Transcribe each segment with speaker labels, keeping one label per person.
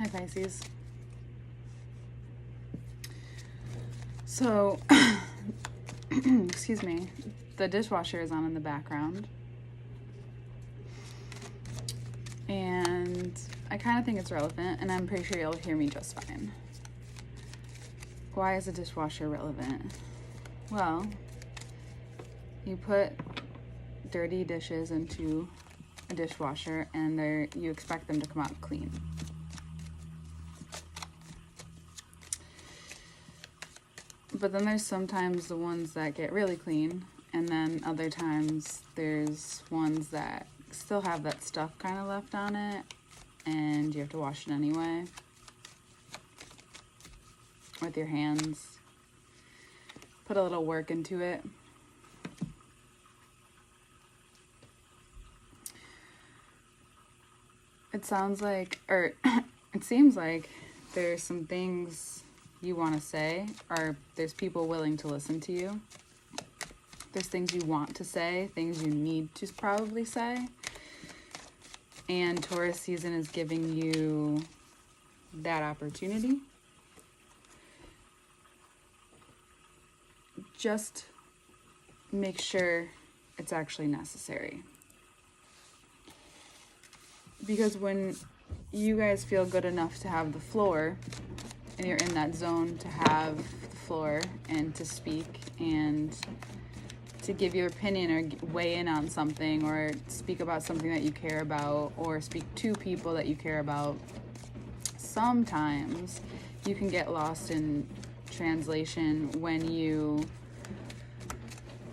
Speaker 1: Hi, Pisces. So, excuse me, the dishwasher is on in the background. And I kind of think it's relevant, and I'm pretty sure you'll hear me just fine. Why is a dishwasher relevant? Well, you put dirty dishes into a dishwasher and you expect them to come out clean. But then there's sometimes the ones that get really clean, and then other times there's ones that still have that stuff kind of left on it, and you have to wash it anyway with your hands. Put a little work into it. It sounds like, or it seems like there's some things you want to say, or there's people willing to listen to you. There's things you want to say, things you need to probably say. And Taurus season is giving you that opportunity. Just make sure it's actually necessary. Because when you guys feel good enough to have the floor, and you're in that zone to have the floor and to speak and to give your opinion or weigh in on something or speak about something that you care about or speak to people that you care about, sometimes you can get lost in translation when you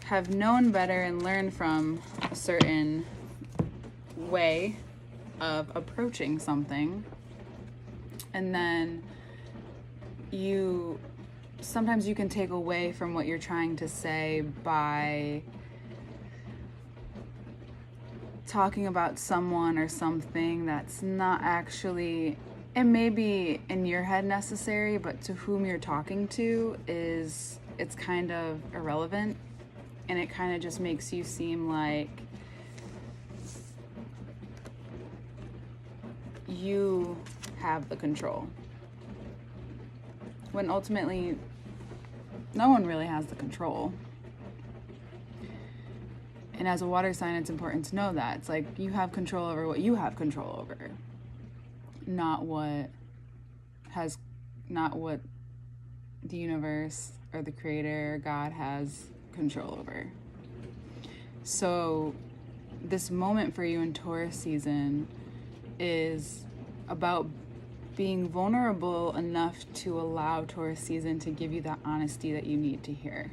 Speaker 1: have known better and learned from a certain way of approaching something, and then sometimes you can take away from what you're trying to say by talking about someone or something that's not actually, it may be in your head necessary, but to whom you're talking to it's kind of irrelevant, and it kind of just makes you seem like you have the control, when ultimately no one really has the control. And as a water sign, it's important to know that. It's like you have control over what you have control over, not what the universe or the creator or God has control over. So this moment for you in Taurus season is about being vulnerable enough to allow Taurus season to give you that honesty that you need to hear.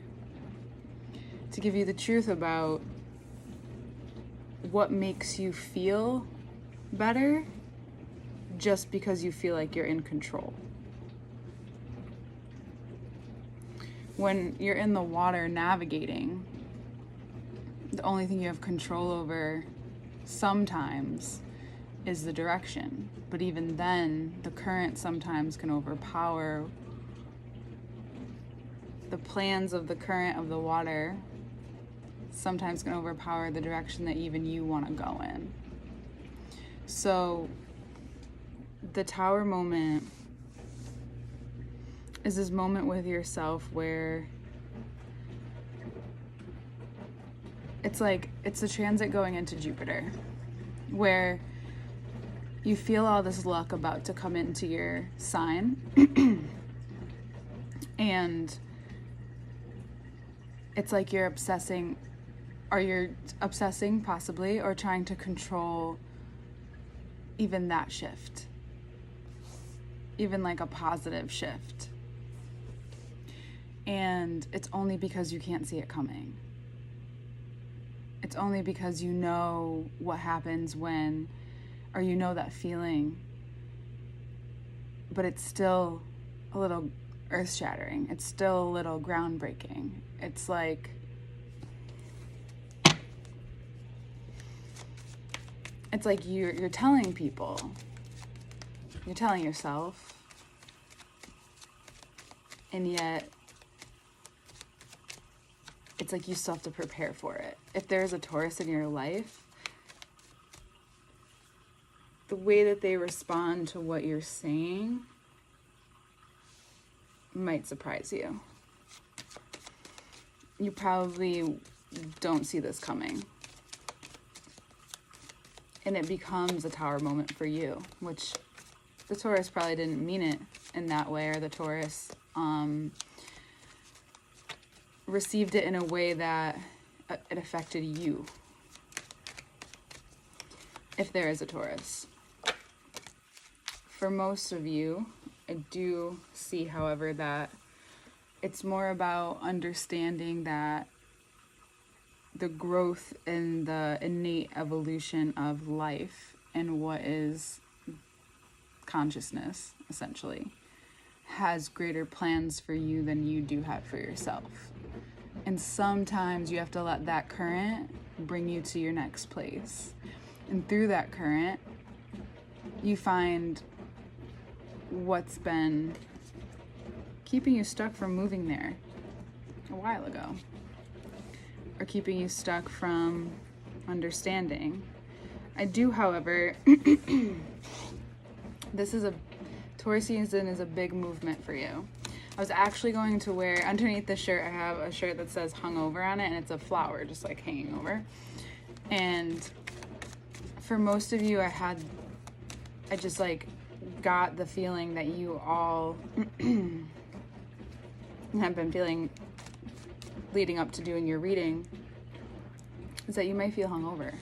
Speaker 1: To give you the truth about what makes you feel better just because you feel like you're in control. When you're in the water navigating, the only thing you have control over sometimes is the direction. But even then, the current sometimes can overpower the plans of the current of the water. Sometimes can overpower the direction that even you want to go in. So the Tower moment is this moment with yourself where it's like it's a transit going into Jupiter, where you feel all this luck about to come into your sign and it's like you're obsessing possibly, or trying to control even that shift, even like a positive shift. And it's only because you can't see it coming. It's only because you know what happens when, or you know that feeling, but it's still a little earth-shattering. It's still a little groundbreaking. It's like you're telling people, you're telling yourself, and yet it's like you still have to prepare for it. If there's a Taurus in your life, the way that they respond to what you're saying might surprise you. You probably don't see this coming. And it becomes a Tower moment for you, which the Taurus probably didn't mean it in that way, or the Taurus received it in a way that it affected you, if there is a Taurus. For most of you, I do see, however, that it's more about understanding that the growth and the innate evolution of life and what is consciousness, essentially, has greater plans for you than you do have for yourself. And sometimes you have to let that current bring you to your next place. And through that current, you find what's been keeping you stuck from moving there a while ago, or keeping you stuck from understanding. I do, however, Taurus season is a big movement for you. I was actually going to wear, underneath the shirt, I have a shirt that says hangover on it, and it's a flower just like hanging over. And for most of you, I just like got the feeling that you all have been feeling leading up to doing your reading, is that you might feel hungover.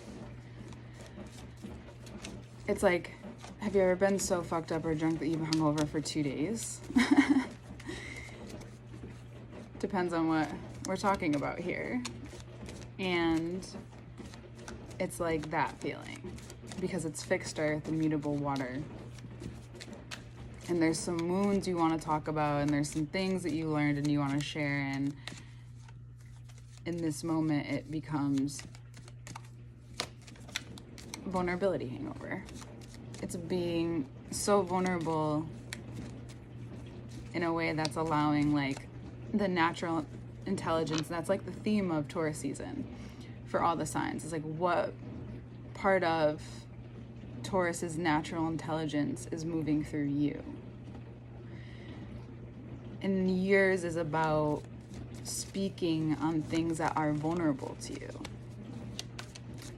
Speaker 1: It's like, have you ever been so fucked up or drunk that you've been hungover for 2 days? Depends on what we're talking about here. And it's like that feeling, because it's fixed earth, immutable water. And there's some wounds you want to talk about, and there's some things that you learned and you want to share, and in this moment it becomes vulnerability hangover. It's being so vulnerable in a way that's allowing like the natural intelligence. That's like the theme of Taurus season for all the signs. It's like, what part of Taurus's natural intelligence is moving through you? And yours is about speaking on things that are vulnerable to you,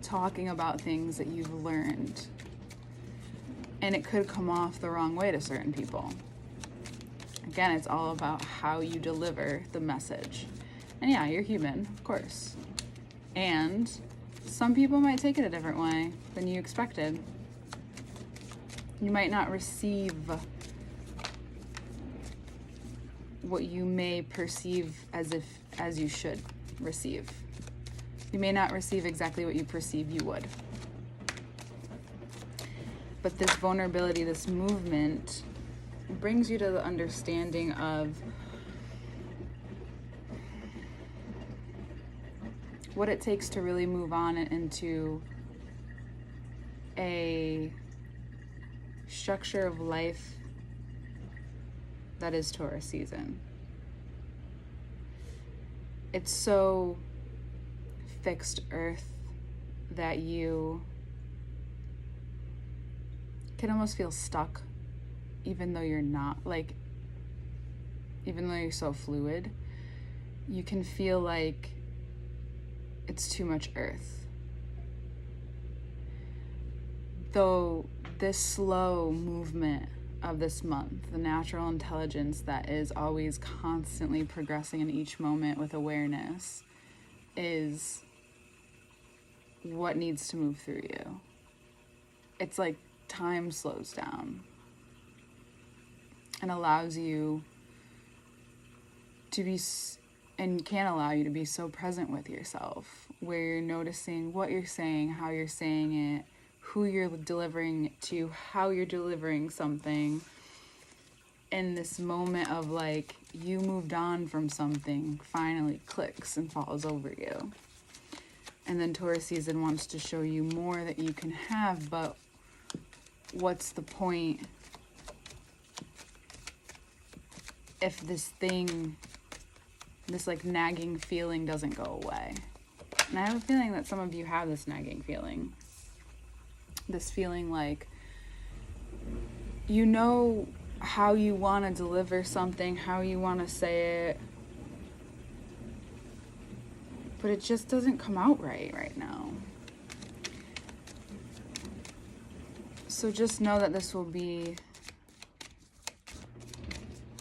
Speaker 1: talking about things that you've learned. And it could come off the wrong way to certain people. Again, it's all about how you deliver the message. And yeah, you're human, of course. And some people might take it a different way than you expected. You might not receive what you may perceive as you should receive. You may not receive exactly what you perceive you would. But this vulnerability, this movement, brings you to the understanding of what it takes to really move on into a structure of life that is Taurus season. It's so fixed earth that you can almost feel stuck, even though you're not, like, even though you're so fluid, you can feel like it's too much earth. Though this slow movement of this month, the natural intelligence that is always constantly progressing in each moment with awareness, is what needs to move through you. It's like time slows down and allows you to be, and can allow you to be so present with yourself, where you're noticing what you're saying, how you're saying it, who you're delivering it to, how you're delivering something. In this moment of like, you moved on from something, finally clicks and falls over you. And then Taurus season wants to show you more that you can have, but what's the point if this thing, this like nagging feeling doesn't go away? And I have a feeling that some of you have this nagging feeling. This feeling like you know how you want to deliver something, how you want to say it, but it just doesn't come out right now. So just know that this will be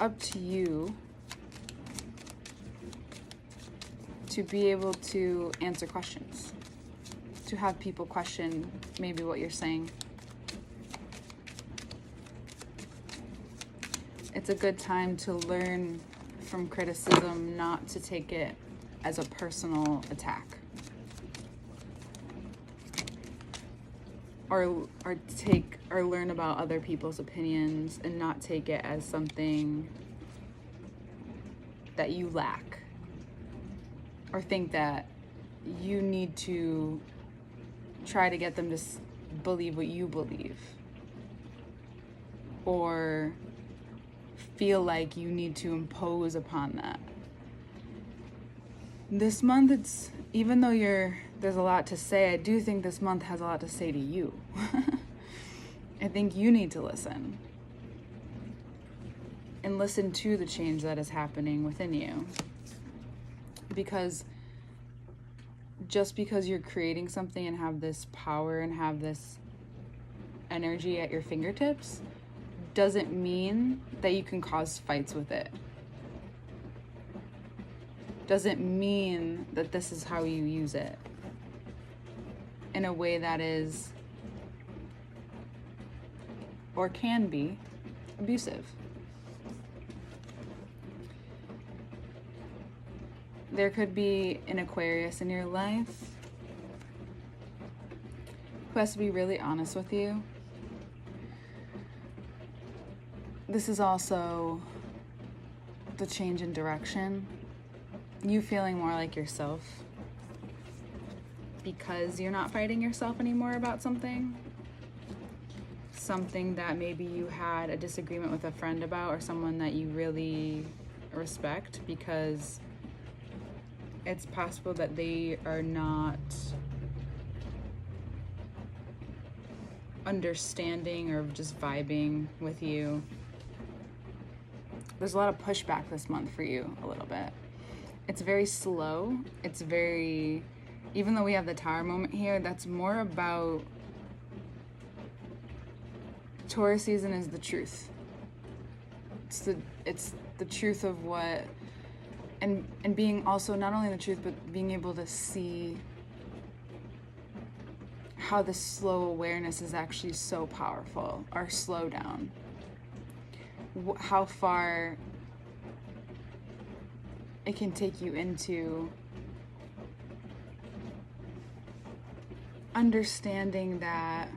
Speaker 1: up to you to be able to answer questions, to have people question maybe what you're saying. It's a good time to learn from criticism, not to take it as a personal attack. Or learn about other people's opinions and not take it as something that you lack. Or think that you need to try to get them to believe what you believe. Or feel like you need to impose upon that. This month, even though there's a lot to say, I do think this month has a lot to say to you. I think you need to listen. And listen to the change that is happening within you. Because just because you're creating something and have this power and have this energy at your fingertips doesn't mean that you can cause fights with it. Doesn't mean that this is how you use it in a way that is or can be abusive. There could be an Aquarius in your life who has to be really honest with you. This is also the change in direction. You feeling more like yourself because you're not fighting yourself anymore about something. Something that maybe you had a disagreement with a friend about or someone that you really respect, because it's possible that they are not understanding or just vibing with you. There's a lot of pushback this month for you, a little bit. It's very slow. It's very, even though we have the Tower moment here, that's more about Taurus season is the truth. It's the truth of what, and being also not only the truth, but being able to see how the slow awareness is actually so powerful, or slow down. How far it can take you into understanding that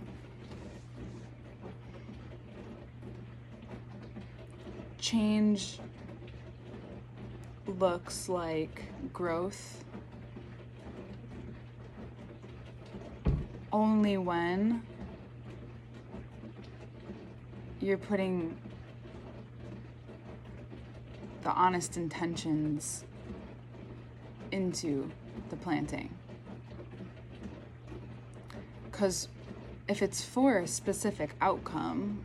Speaker 1: change looks like growth only when you're putting the honest intentions into the planting. Because if it's for a specific outcome,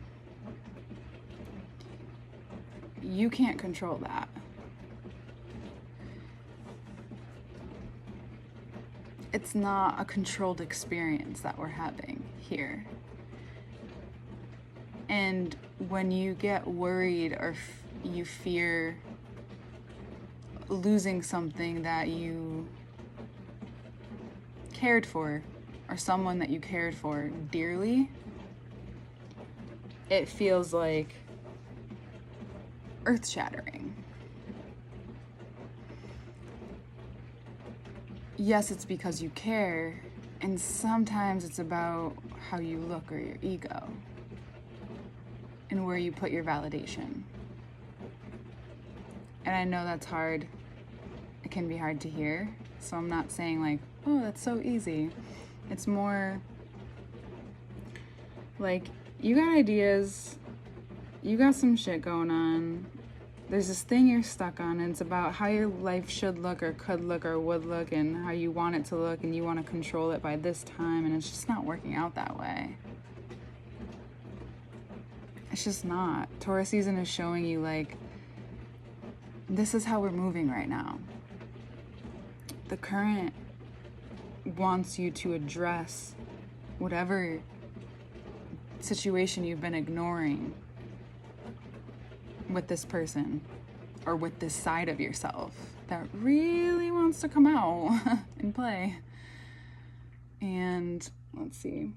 Speaker 1: you can't control that. It's not a controlled experience that we're having here. And when you get worried or you fear losing something that you cared for, or someone that you cared for dearly, it feels like earth-shattering. Yes, it's because you care, and sometimes it's about how you look or your ego and where you put your validation. And I know that's hard. It can be hard to hear. So I'm not saying like, oh, that's so easy. It's more like, you got ideas, you got some shit going on. There's this thing you're stuck on, and it's about how your life should look or could look or would look and how you want it to look, and you want to control it by this time, and it's just not working out that way. It's just not. Taurus season is showing you, like, this is how we're moving right now. The current wants you to address whatever situation you've been ignoring with this person or with this side of yourself that really wants to come out and play. And let's see.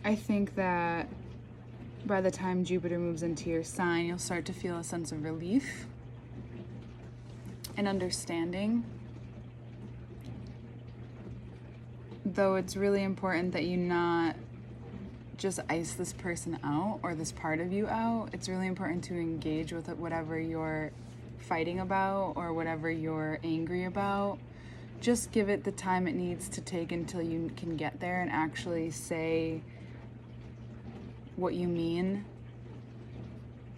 Speaker 1: I think that by the time Jupiter moves into your sign, you'll start to feel a sense of relief and understanding. Though it's really important that you not just ice this person out or this part of you out. It's really important to engage with whatever you're fighting about or whatever you're angry about. Just give it the time it needs to take until you can get there and actually say what you mean,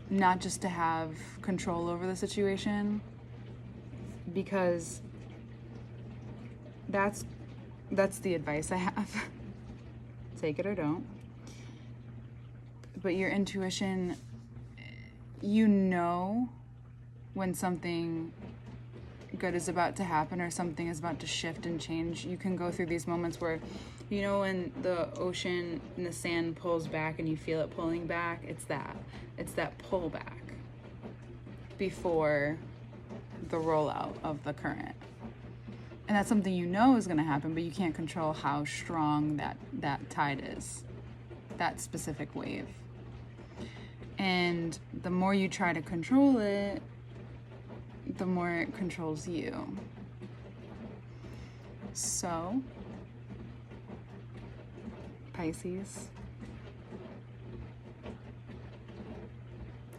Speaker 1: not just to have control over the situation, because that's the advice I have. Take it or don't. But your intuition, you know when something good is about to happen or something is about to shift and change. You can go through these moments where, you know, when the ocean and the sand pulls back and you feel it pulling back, it's that pull back before the rollout of the current. And that's something you know is going to happen, but you can't control how strong that tide is, that specific wave. And the more you try to control it, the more it controls you. So, Pisces,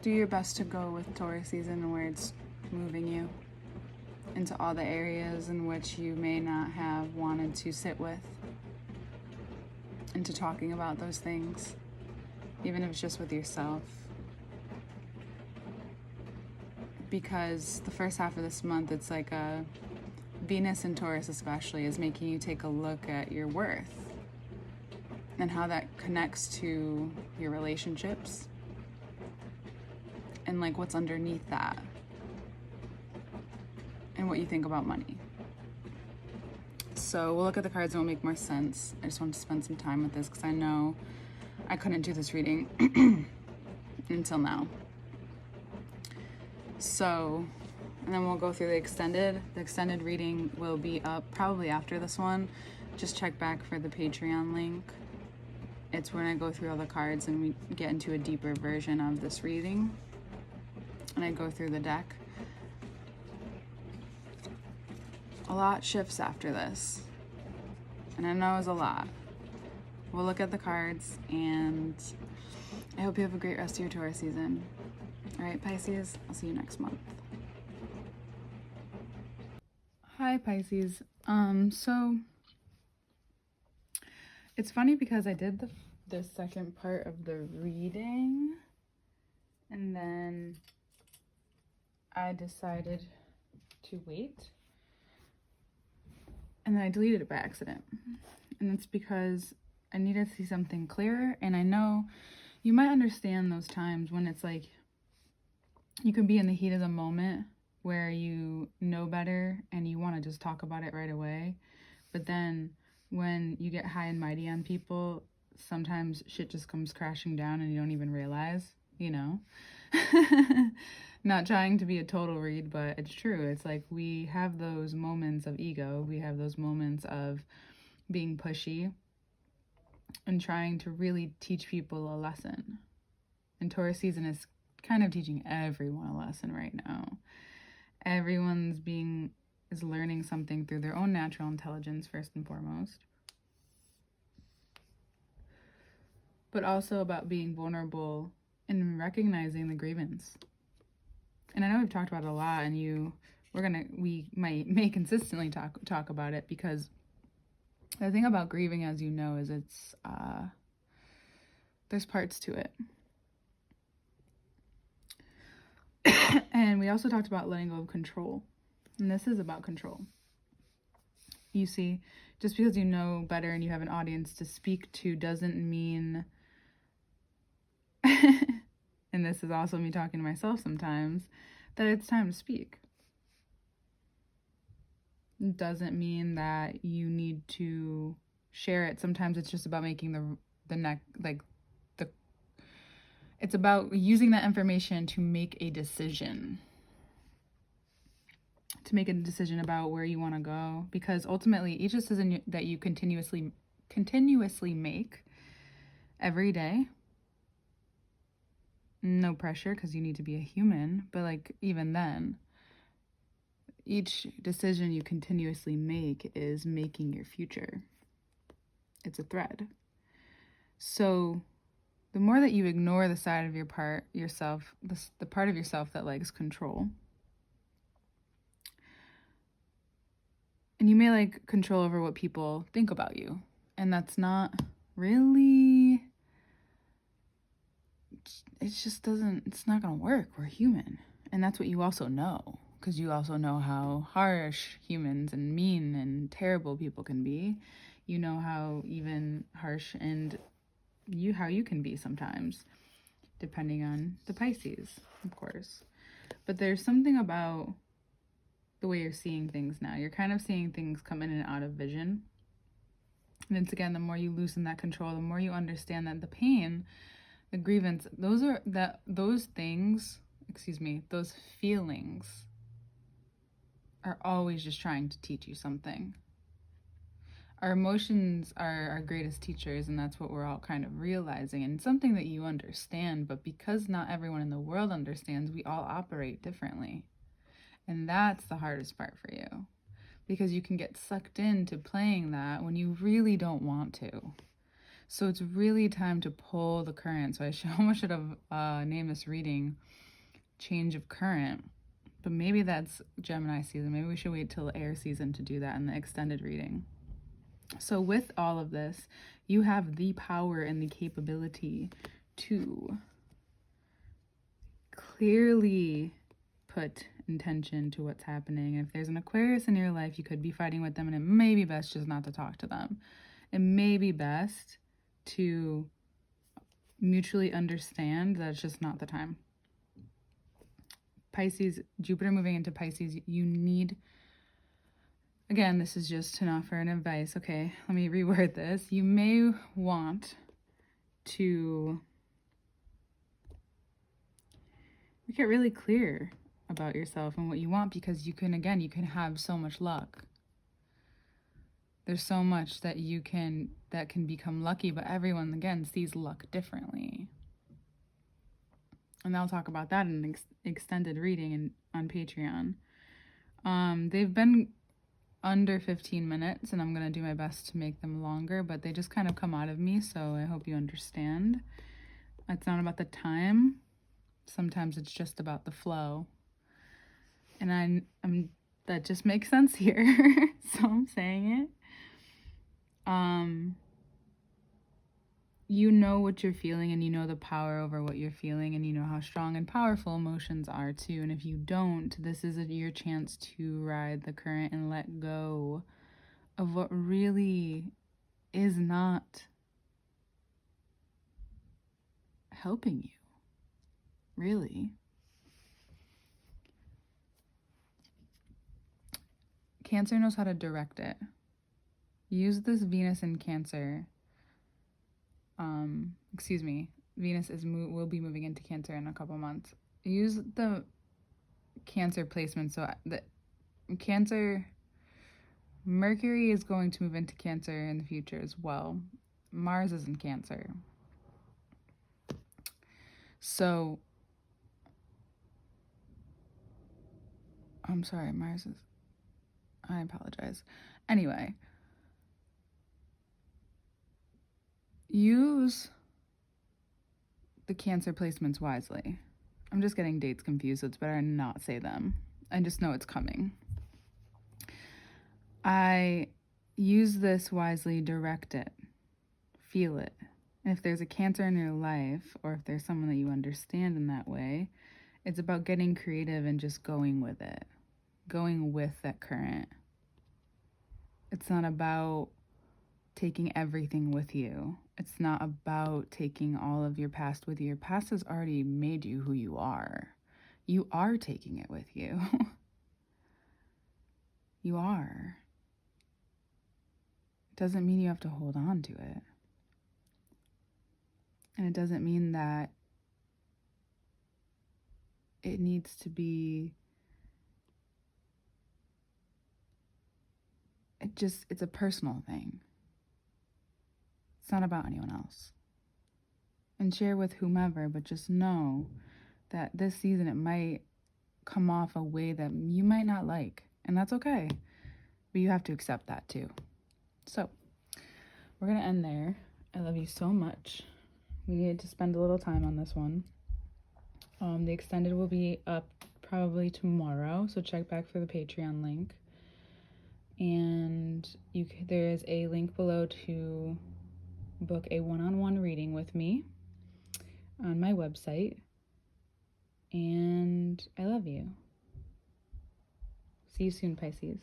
Speaker 1: do your best to go with Taurus season where it's moving you into all the areas in which you may not have wanted to sit with, into talking about those things, even if it's just with yourself. Because the first half of this month, it's like a Venus in Taurus especially is making you take a look at your worth and how that connects to your relationships and like what's underneath that and what you think about money. So we'll look at the cards and it'll make more sense. I just wanted to spend some time with this because I know I couldn't do this reading until now. So, and then we'll go through the extended. The extended reading will be up probably after this one. Just check back for the Patreon link. It's when I go through all the cards and we get into a deeper version of this reading. And I go through the deck. A lot shifts after this. And I know it's a lot. We'll look at the cards and I hope you have a great rest of your Taurus season. All right, Pisces, I'll see you next month. Hi, Pisces. So it's funny because I did the second part of the reading and then I decided to wait and then I deleted it by accident. And it's because I needed to see something clearer, and I know you might understand those times when it's like you can be in the heat of the moment where you know better and you want to just talk about it right away. But then when you get high and mighty on people, sometimes shit just comes crashing down and you don't even realize, you know? Not trying to be a total read, but it's true. It's like we have those moments of ego. We have those moments of being pushy and trying to really teach people a lesson. And Taurus season is kind of teaching everyone a lesson right now. Everyone's is learning something through their own natural intelligence first and foremost, but also about being vulnerable and recognizing the grievance. And I know we've talked about it a lot, and we may consistently talk about it, because the thing about grieving, as you know, is it's there's parts to it. And we also talked about letting go of control. And this is about control. You see, just because you know better and you have an audience to speak to doesn't mean, and this is also me talking to myself sometimes, that it's time to speak. It doesn't mean that you need to share it. Sometimes it's just about making it's about using that information to make a decision. To make a decision about where you want to go, because ultimately each decision that you continuously make every day, no pressure because you need to be a human, but like even then, each decision you continuously make is making your future. It's a thread. So the more that you ignore the side of the part of yourself that likes control, and you may like control over what people think about you, and that's not really, it's not gonna work. We're human. And that's what you also know, because you also know how harsh humans and mean and terrible people can be. You know how even harsh and how you can be sometimes, depending on the Pisces, of course. But there's something about the way you're seeing things now. You're kind of seeing things come in and out of vision. And it's, again, the more you loosen that control, the more you understand that the pain, the grievance, those feelings are always just trying to teach you something. Our emotions are our greatest teachers, and that's what we're all kind of realizing, and something that you understand, but because not everyone in the world understands, we all operate differently. And that's the hardest part for you, because you can get sucked into playing that when you really don't want to. So it's really time to pull the current. So I almost should have named this reading Change of Current, but maybe that's Gemini season. Maybe we should wait till air season to do that in the extended reading. So with all of this, you have the power and the capability to clearly put intention to what's happening. If there's an Aquarius in your life, you could be fighting with them, and it may be best just not to talk to them. It may be best to mutually understand that it's just not the time. Pisces, Jupiter moving into Pisces, you need, again, this is just an offer and advice. Okay, let me reword this. You may want to get really clear about yourself and what you want, because you can have so much luck. There's so much that can become lucky, but everyone, again, sees luck differently. And I'll talk about that in an extended reading on Patreon. They've been under 15 minutes, and I'm going to do my best to make them longer, but they just kind of come out of me, so I hope you understand. It's not about the time. Sometimes it's just about the flow. And that just makes sense here, so I'm saying it. You know what you're feeling, and you know the power over what you're feeling, and you know how strong and powerful emotions are too. And if you don't, this is your chance to ride the current and let go of what really is not helping you, really. Cancer knows how to direct it. Use this Venus in Cancer. Venus will be moving into Cancer in a couple months. Use the Cancer placement. So the Cancer, Mercury is going to move into Cancer in the future as well. Mars is in Cancer. So, I'm sorry, I apologize. Anyway, use the Cancer placements wisely. I'm just getting dates confused, so it's better to not say them. I just know it's coming. I use this wisely, direct it, feel it. And if there's a Cancer in your life, or if there's someone that you understand in that way, it's about getting creative and just going with it. going with that current. It's not about taking everything with you. It's not about taking all of your past with you. Your past has already made you who you are. You are taking it with you. You are. It doesn't mean you have to hold on to it. And it doesn't mean that it needs to be, it's a personal thing. It's not about anyone else. And share with whomever, but just know that this season it might come off a way that you might not like. And that's okay. But you have to accept that too. So, we're going to end there. I love you so much. We needed to spend a little time on this one. The extended will be up probably tomorrow, so check back for the Patreon link. And there is a link below to book a one-on-one reading with me on my website. And I love you. See you soon, Pisces.